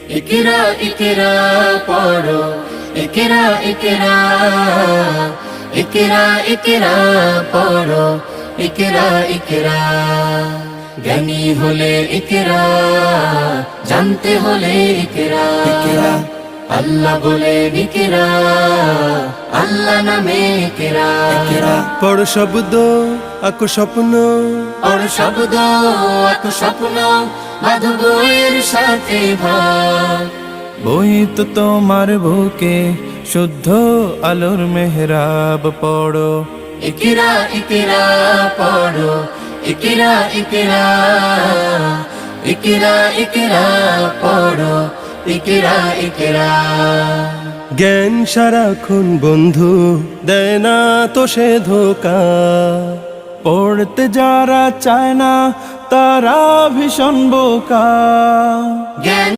ইকরা ইকরা পড়ো, ইকরা ইকরা, ইকরা ইকরা পড়ো, ইকরা ইকরা। জ্ঞানী হলে ইকরা, জানতে হলে ইকরা। আল্লাহ বলে ইকরা, আল্লাহ নামে ইকরা। পড় শব্দ আঁকো স্বপ্ন, পড় শব্দ আঁকো স্বপ্ন, বাঁধো বইয়ের সাথে ভাগ। বই তো তোমার বুকে শুদ্ধ আলোর মেহরাব পড়ো। ইকরা ইকরা পড়ো, ইকরা ইকরা, ইকরা ইকরা পড়ো, ইকরা ইকরা। জ্ঞান সারাক্ষণ বন্ধু দেয় না তো সে ধোকা। পড়তে যারা চায় না তারা ভীষণ বোকা। জ্ঞান